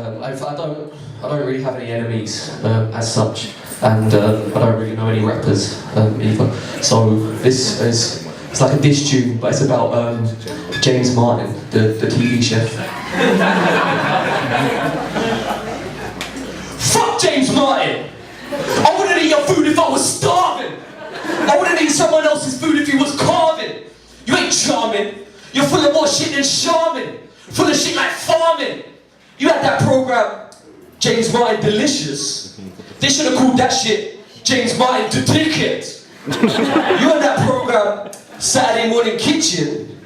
I don't really have any enemies as such, and I don't really know any rappers either. So this is it's like a diss tune, but it's about James Martin, the TV chef. Fuck James Martin! I wouldn't eat your food if I was starving. I wouldn't eat someone else's food if he was carving. You ain't charming. You're full of more shit than charming. Full of shit like farming. You had that program, James Martin Delicious. They should have called that shit James Martin to Ticket. You had that program, Saturday Morning Kitchen.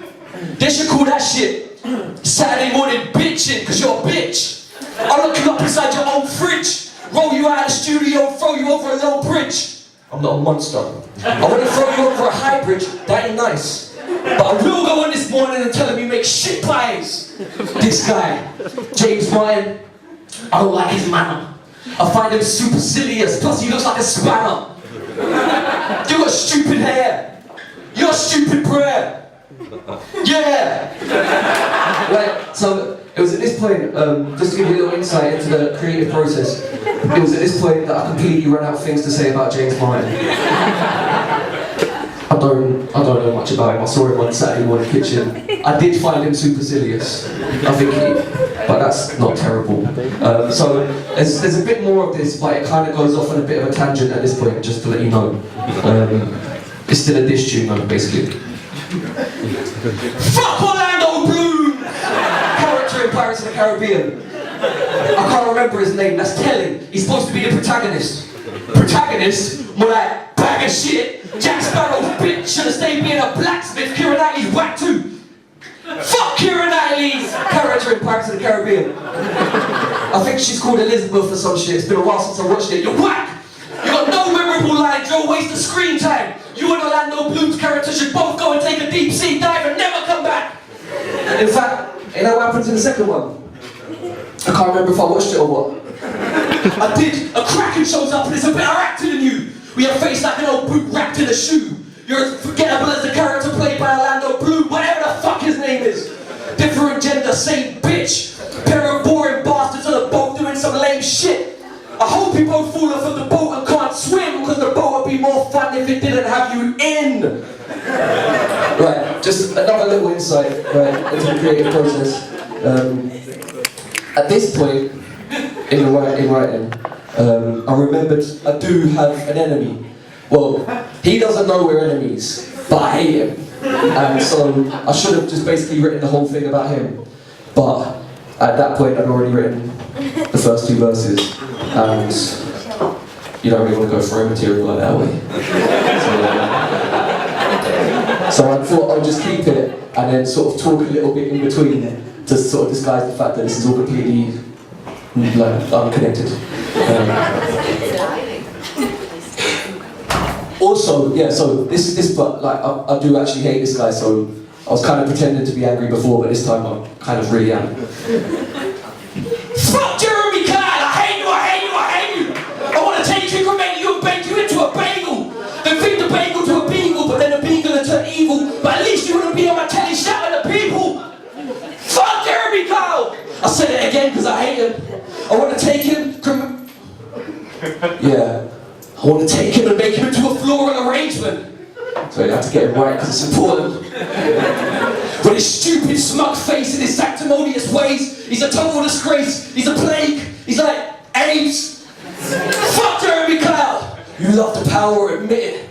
They should call that shit Saturday Morning Bitchin', cause you're a bitch. I'll look you up inside your own fridge, roll you out of the studio, throw you over a low bridge. I'm not a monster. I wanna throw you over a high bridge, that ain't nice. But I will go on this morning and tell him you make shit pies. This guy, James Martin, I don't like his manner. I find him supercilious, plus he looks like a spanner. You got stupid hair. You're stupid prayer. Yeah! Right, so it was at this point, just to give you a little insight into the creative process, it was at this point that I completely ran out of things to say about James Martin. I don't know much about him. I saw him on Saturday Morning Kitchen. I did find him supercilious. I think but that's not terrible. So there's a bit more of this, but it kind of goes off on a bit of a tangent at this point, just to let you know. It's still a diss tune, though, basically. Fuck Orlando Bloom! Character in Pirates of the Caribbean. I can't remember his name, that's telling. He's supposed to be the protagonist. Protagonist? More like bag of shit. Jack Sparrow's bitch should have stayed being a blacksmith. Keira Knightley's whack too. Fuck Keira Knightley's character in Pirates of the Caribbean. I think she's called Elizabeth or some shit. It's been a while since I watched it. You're whack! You got no memorable lines, you're a waste of screen time. You and Orlando Bloom's character should both go and take a deep sea dive and never come back. In fact, you know what happens in the second one? I can't remember if I watched it or what. I did. A Kraken shows up and it's a better actor than you. We have a face like an old boot wrapped in a shoe. You're as forgettable as the character played by Orlando Bloom, whatever the fuck his name is. Different gender, same bitch. Pair of boring bastards on a boat doing some lame shit. I hope you both fall off of the boat and can't swim, because the boat would be more fun if it didn't have you in. Right, just another little insight into the creative process. At this point in writing, I remembered I do have an enemy. Well, he doesn't know we're enemies, but I hate him. And so I should have just basically written the whole thing about him. But at that point I'd already written the first two verses. And you don't really want to go through material like that way. So I thought I'd just keep it and then sort of talk a little bit in between to sort of disguise the fact that this is all completely unconnected. Also, yeah, so this but like I do actually hate this guy, so I was kind of pretending to be angry before, but this time I kind of really am. Fuck Jeremy Kyle! I hate you! I want to take you, cremate you, and bake you into a bagel. Then feed the bagel to a beagle, but then the beagle will turn evil. But at least you wouldn't be on my telly shouting at people. Fuck Jeremy Kyle! I said it again because I hate him. I want to take him, yeah. I want to take him and make him into a floral arrangement. So you have to get it right because it's important. With his stupid, smug face and his sanctimonious ways, he's a total disgrace. He's a plague. He's like AIDS. Fuck Jeremy Kyle. You love the power, admit it.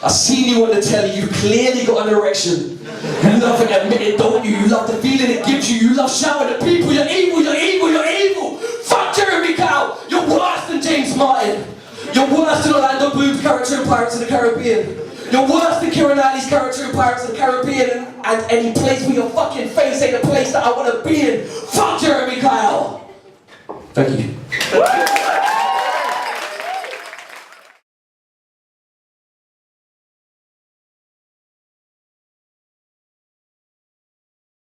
I've seen you on the telly. You clearly got an erection. You love it, admit it, don't you? You love the feeling it gives you. You love shouting at people. You're evil. You're evil. You're evil. Fuck Jeremy Kyle. You're worse than James Martin. You're worse than Orlando Bloom's character in Pirates of the Caribbean. You're worse than Keira Knightley's character in Pirates of the Caribbean, and any place where your fucking face ain't a place that I want to be in. Fuck Jeremy Kyle! Thank you.